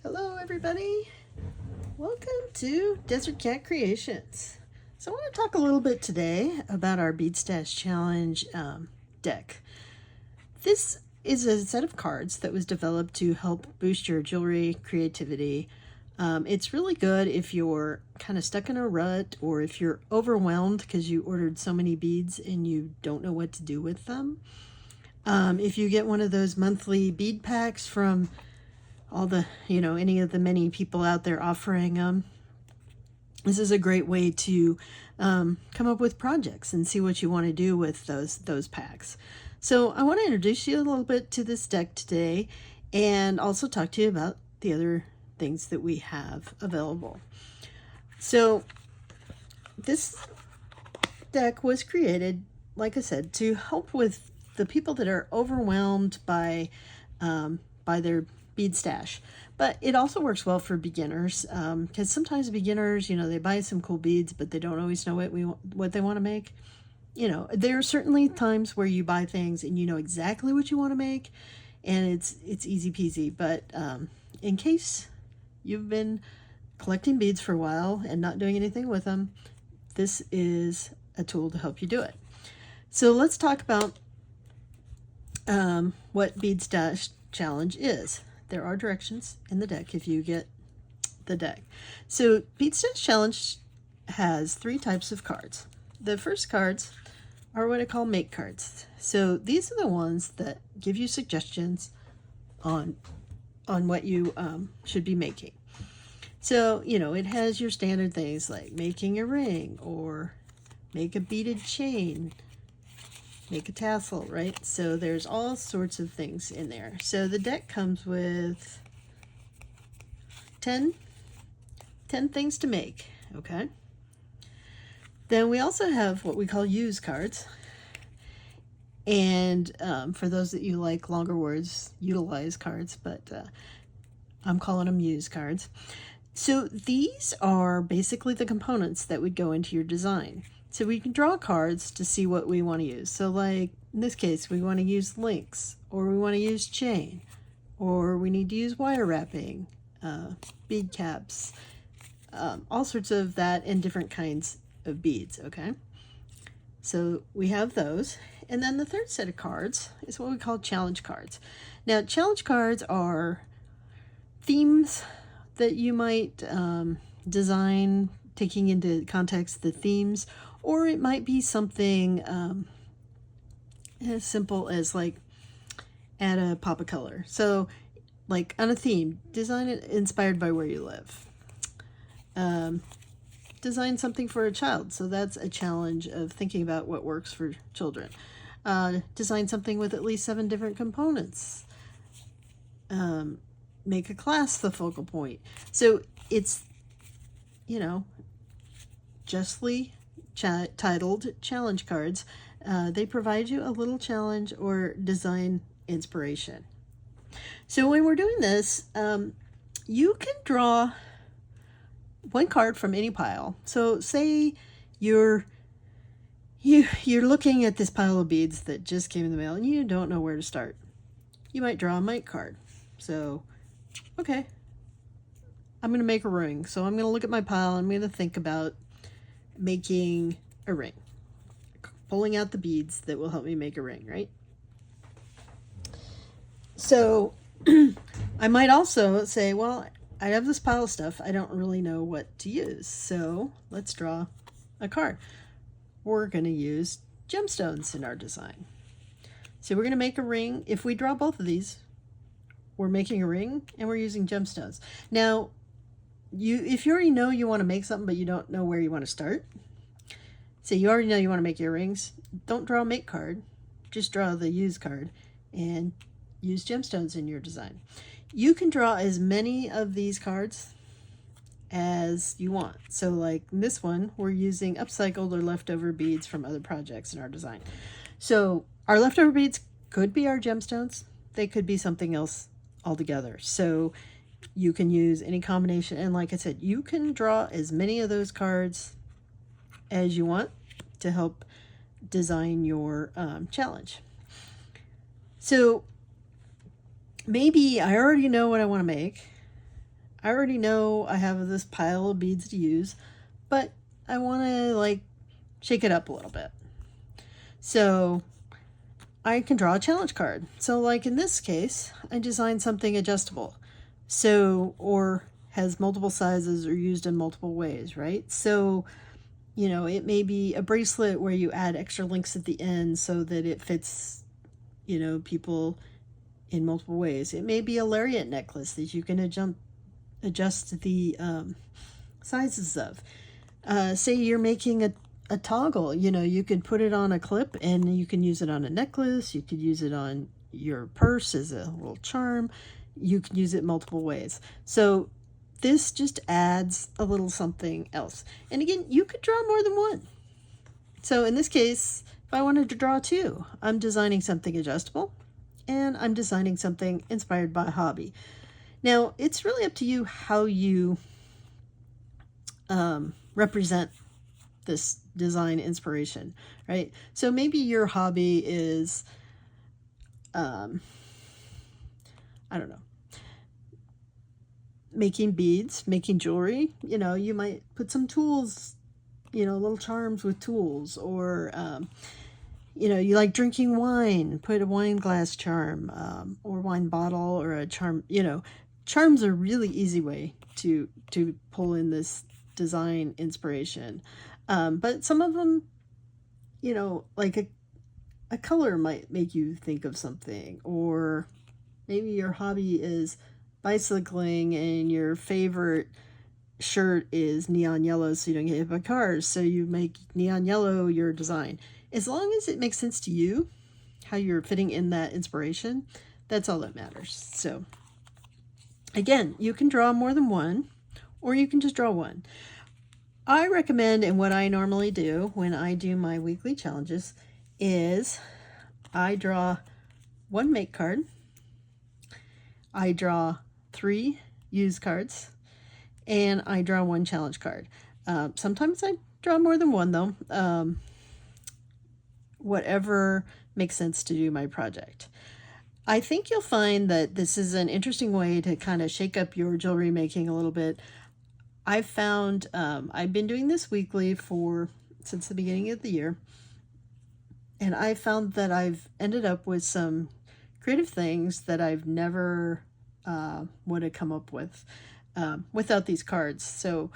Hello everybody, welcome to Desert Cat Creations. So I want to talk a little bit today about our Bead Stash Challenge deck. This is a set of cards that was developed to help boost your jewelry creativity. It's really good if you're kind of stuck in a rut or if you're overwhelmed because you ordered so many beads and you don't know what to do with them. If you get one of those monthly bead packs from all the, any of the many people out there offering them, this is a great way to come up with projects and see what you want to do with those packs. So I want to introduce you a little bit to this deck today and also talk to you about the other things that we have available. So this deck was created, like I said, to help with the people that are overwhelmed by their bead stash. But it also works well for beginners, because sometimes beginners, they buy some cool beads, but they don't always know what they want to make. There are certainly times where you buy things and you know exactly what you want to make, and it's easy peasy. But in case you've been collecting beads for a while and not doing anything with them, this is a tool to help you do it. So let's talk about what Bead Stash Challenge is. There are directions in the deck if you get the deck. So Bead Stash Challenge has 3 types of cards. The first cards are what I call make cards. So these are the ones that give you suggestions on what you should be making. So, it has your standard things like making a ring or make a beaded chain, make a tassel, right? So there's all sorts of things in there. So the deck comes with 10 things to make, okay? Then we also have what we call use cards. And for those that you like longer words, utilize cards, but I'm calling them use cards. So these are basically the components that would go into your design. So we can draw cards to see what we want to use. So like in this case, we want to use links, or we want to use chain, or we need to use wire wrapping, bead caps, all sorts of that and different kinds of beads, okay? So we have those. And then the third set of cards is what we call challenge cards. Now, challenge cards are themes that you might design, taking into context the themes, or it might be something as simple as like add a pop of color. So like on a theme, design it inspired by where you live. Design something for a child. So that's a challenge of thinking about what works for children. Design something with at least 7 different components. Make a class the focal point. So it's, justly titled challenge cards. They provide you a little challenge or design inspiration. So when we're doing this, you can draw one card from any pile. So say you're looking at this pile of beads that just came in the mail and you don't know where to start. You might draw a mite card. So, okay, I'm going to make a ring. So I'm going to look at my pile. I'm going to think about making a ring, pulling out the beads that will help me make a ring, right? So I might also say, well, I have this pile of stuff. I don't really know what to use. So let's draw a card. We're going to use gemstones in our design. So we're going to make a ring. If we draw both of these, we're making a ring and we're using gemstones. Now, if you already know you want to make something, but you don't know where you want to start, so you already know you want to make earrings, don't draw a make card, just draw the use card and use gemstones in your design. You can draw as many of these cards as you want. So like this one, we're using upcycled or leftover beads from other projects in our design. So our leftover beads could be our gemstones. They could be something else altogether. So you can use any combination. And like I said, you can draw as many of those cards as you want to help design your challenge. So maybe I already know what I want to make. I already know I have this pile of beads to use, but I want to like shake it up a little bit. So I can draw a challenge card. So like in this case, I designed something adjustable. So, or has multiple sizes or used in multiple ways, right? So, you know, it may be a bracelet where you add extra links at the end so that it fits, you know, people in multiple ways. It may be a lariat necklace that you can adjust the sizes of. Say you're making a toggle, you know, you could put it on a clip and you can use it on a necklace. You could use it on your purse as a little charm. You can use it multiple ways. So this just adds a little something else. And again, you could draw more than one. So in this case, if I wanted to draw two, I'm designing something adjustable and I'm designing something inspired by a hobby. Now, it's really up to you how you represent this design inspiration, right? So maybe your hobby is, I don't know, making beads, making jewelry. You know, you might put some tools, you know, little charms with tools, or you know, you like drinking wine, put a wine glass charm, or wine bottle, or a charm. You know, charms are a really easy way to pull in this design inspiration. But some of them, you know, like a color might make you think of something, or maybe your hobby is bicycling and your favorite shirt is neon yellow so you don't get hit by cars, so you make neon yellow your design. As long as it makes sense to you, how you're fitting in that inspiration, that's all that matters. So again, you can draw more than one, or you can just draw one. I recommend, and what I normally do when I do my weekly challenges, is I draw one make card, I draw 3 use cards, and I draw 1 challenge card. Sometimes I draw more than one though, whatever makes sense to do my project. I think you'll find that this is an interesting way to kind of shake up your jewelry making a little bit. I've found, I've been doing this weekly since the beginning of the year, and I found that I've ended up with some creative things that I've never would have come up with without these cards. So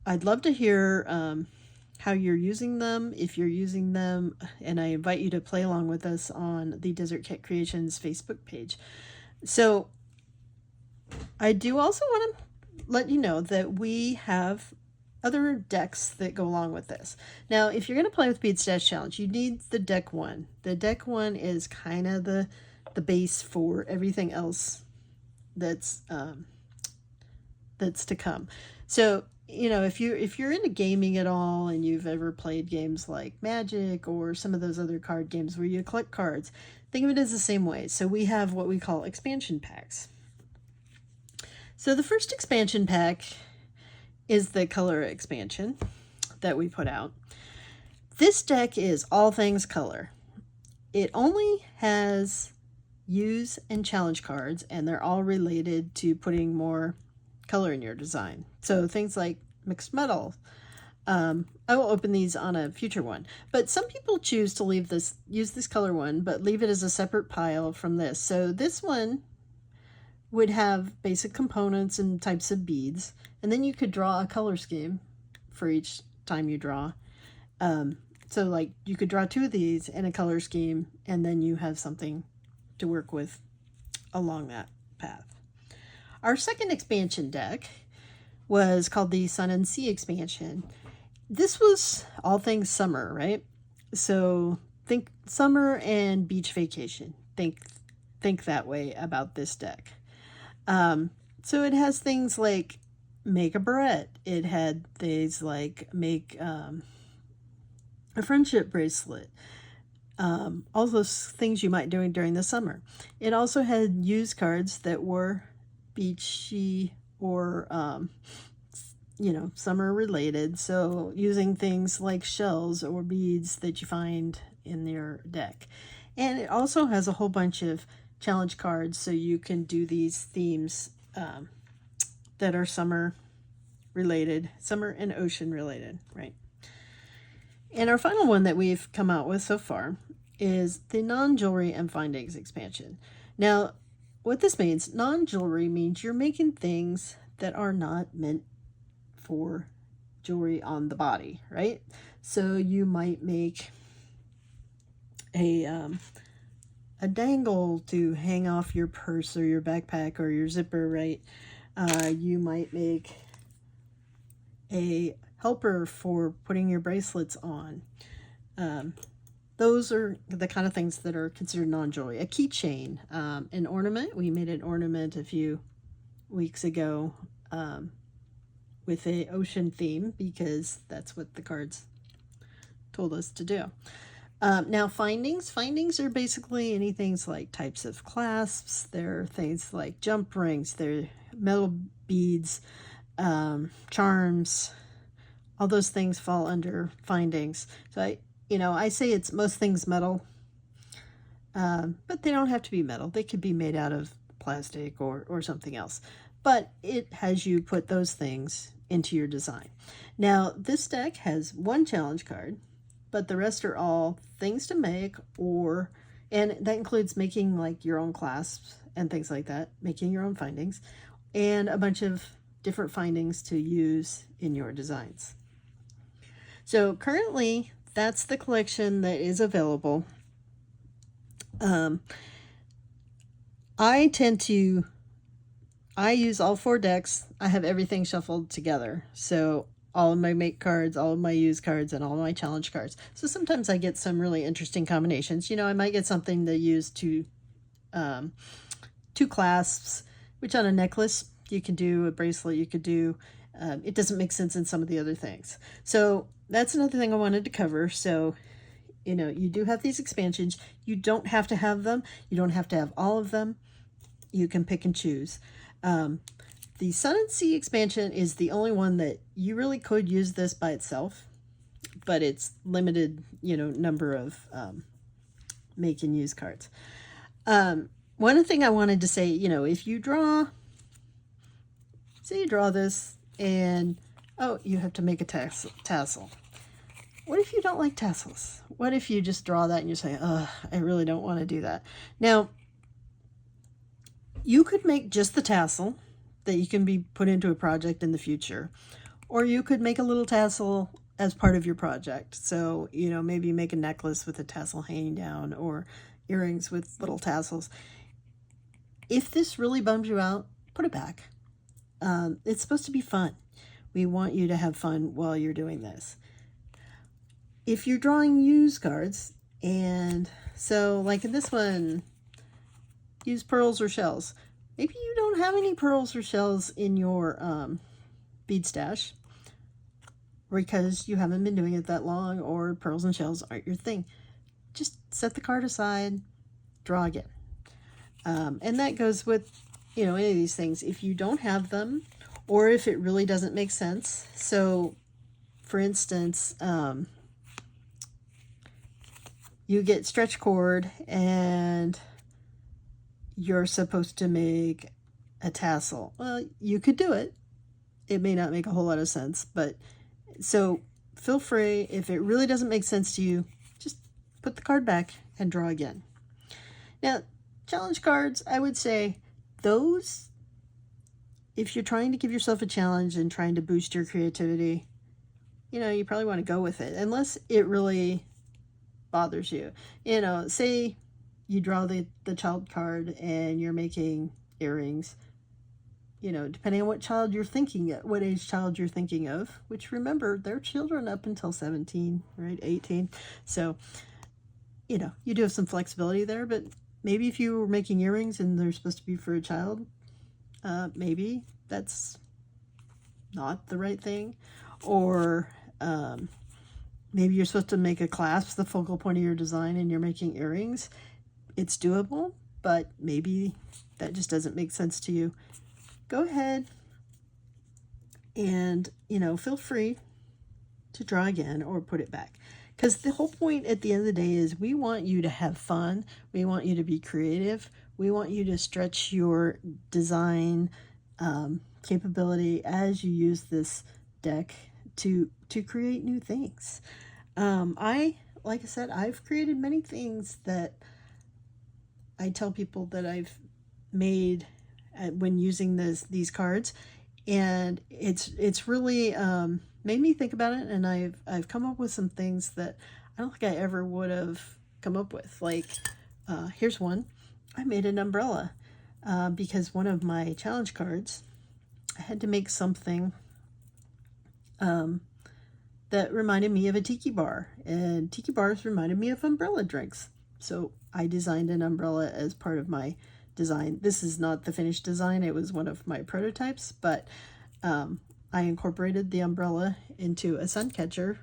I'd love to hear how you're using them, if you're using them, and I invite you to play along with us on the Desert Cat Creations Facebook page. So I do also want to let you know that we have other decks that go along with this. Now, if you're going to play with Bead Stash Challenge, you need the deck one. The deck one is kind of the base for everything else that's to come. So, you know, if you're into gaming at all and you've ever played games like Magic or some of those other card games where you collect cards, think of it as the same way. So we have what we call expansion packs. So the first expansion pack is the color expansion that we put out. This deck is all things color. It only has use and challenge cards, and they're all related to putting more color in your design. So things like mixed metal. I will open these on a future one, but some people choose to use this color one, but leave it as a separate pile from this. So this one would have basic components and types of beads, and then you could draw a color scheme for each time you draw. So like you could draw 2 of these in a color scheme, and then you have something to work with along that path. Our second expansion deck was called the Sun and Sea expansion. This was all things summer, right? So think summer and beach vacation. Think that way about this deck. So it has things like make a barrette. It had things like make a friendship bracelet. All those things you might do during the summer. It also had used cards that were beachy or, you know, summer related. So using things like shells or beads that you find in your deck. And it also has a whole bunch of challenge cards so you can do these themes that are summer related, summer and ocean related, right? And our final one that we've come out with so far is the non-jewelry and findings expansion. Now, what this means, non-jewelry means you're making things that are not meant for jewelry on the body, right? So you might make a dangle to hang off your purse or your backpack or your zipper, right? You might make a helper for putting your bracelets on. Those are the kind of things that are considered non-jewelry. A keychain, an ornament. We made an ornament a few weeks ago with a ocean theme because that's what the cards told us to do. Now findings are basically anything like types of clasps. There are things like jump rings, they're metal beads, charms. All those things fall under findings. So I say it's most things metal, but they don't have to be metal. They could be made out of plastic or something else. But it has you put those things into your design. Now this deck has one challenge card, but the rest are all things to make, and that includes making like your own clasps and things like that, making your own findings, and a bunch of different findings to use in your designs. So currently, that's the collection that is available. I use all 4 decks. I have everything shuffled together. So all of my make cards, all of my use cards, and all of my challenge cards. So sometimes I get some really interesting combinations. I might get something to use two clasps, which on a necklace you can do, a bracelet you could do. It doesn't make sense in some of the other things. So that's another thing I wanted to cover. So, you do have these expansions. You don't have to have them. You don't have to have all of them. You can pick and choose. The Sun and Sea expansion is the only one that you really could use this by itself, but it's limited, number of make and use cards. One thing I wanted to say, if you say you draw this and, you have to make a tassel. What if you don't like tassels? What if you just draw that and you say, I really don't want to do that? Now, you could make just the tassel that you can be put into a project in the future, or you could make a little tassel as part of your project. So, maybe make a necklace with a tassel hanging down or earrings with little tassels. If this really bums you out, put it back. It's supposed to be fun. We want you to have fun while you're doing this. If you're drawing use cards, and so like in this one, use pearls or shells. Maybe you don't have any pearls or shells in your bead stash because you haven't been doing it that long, or pearls and shells aren't your thing. Just set the card aside, draw again. And that goes with, any of these things. If you don't have them, or if it really doesn't make sense. So, for instance, you get stretch cord and you're supposed to make a tassel. Well, you could do it. It may not make a whole lot of sense, but so feel free. If it really doesn't make sense to you, just put the card back and draw again. Now, challenge cards, I would say those, if you're trying to give yourself a challenge and trying to boost your creativity, you probably want to go with it, unless it really bothers you. Say you draw the child card and you're making earrings, depending on what age child you're thinking of, which remember, they're children up until 17, right? 18. So, you do have some flexibility there, but maybe if you were making earrings and they're supposed to be for a child, maybe that's not the right thing. Or maybe you're supposed to make a clasp the focal point of your design and you're making earrings. It's doable, but maybe that just doesn't make sense to you. Go ahead and, feel free to draw again or put it back. Because the whole point at the end of the day is we want you to have fun. We want you to be creative. We want you to stretch your design capability as you use this deck to create new things. Like I said, I've created many things that I tell people that I've made when using these cards, and it's really made me think about it, and I've come up with some things that I don't think I ever would have come up with. Like here's one. I made an umbrella because one of my challenge cards, I had to make something that reminded me of a tiki bar, and tiki bars reminded me of umbrella drinks. So I designed an umbrella as part of my design. This is not the finished design, it was one of my prototypes, but I incorporated the umbrella into a sun catcher.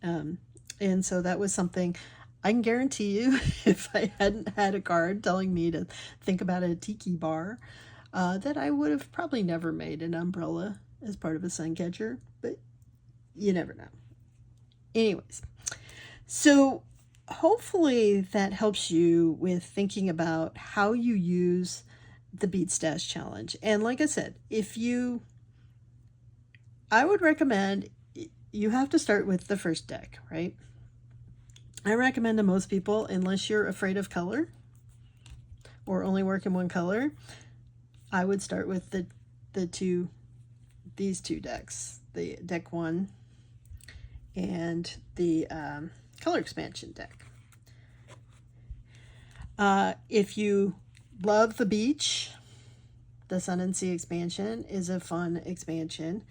And so that was something I can guarantee you, if I hadn't had a card telling me to think about a tiki bar, that I would have probably never made an umbrella as part of a sun catcher, but you never know. Anyways, so hopefully that helps you with thinking about how you use the Bead Stash Challenge. And like I said, I would recommend you have to start with the first deck, right? I recommend to most people, unless you're afraid of color or only work in one color, I would start with these two decks, the deck 1 and the color expansion deck. If you love the beach, the Sun and Sea expansion is a fun expansion,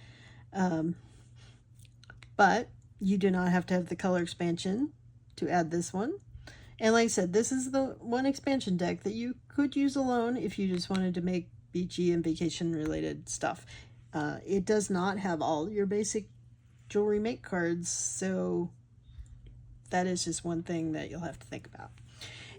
but you do not have to have the color expansion to add this one. And like I said, this is the one expansion deck that you could use alone if you just wanted to make beachy and vacation related stuff. It does not have all your basic jewelry make cards, so that is just one thing that you'll have to think about.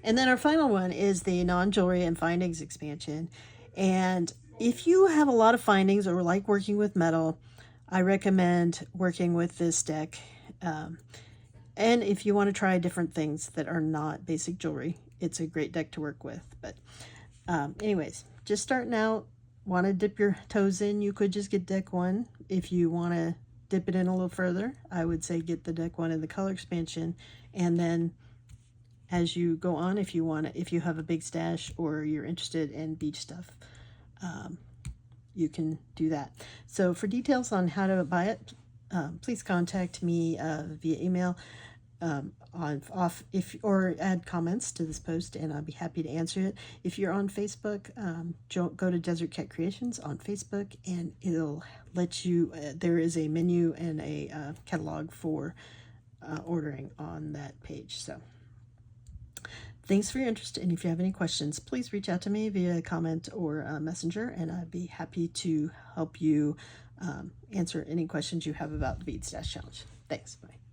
And then our final one is the non-jewelry and findings expansion. And if you have a lot of findings or like working with metal, I recommend working with this deck. And if you want to try different things that are not basic jewelry, it's a great deck to work with. But anyways, just starting out, want to dip your toes in, you could just get deck 1. If you want to dip it in a little further, I would say get the deck 1 and the color expansion, and then as you go on, if you have a big stash or you're interested in beach stuff, you can do that. So for details on how to buy it, please contact me via email or add comments to this post, and I'll be happy to answer it. If you're on Facebook, go to Desert Cat Creations on Facebook, and it'll let you, there is a menu and a catalog for ordering on that page. So thanks for your interest, and if you have any questions, please reach out to me via comment or messenger, and I'd be happy to help you answer any questions you have about the Bead Stash Challenge. Thanks. Bye.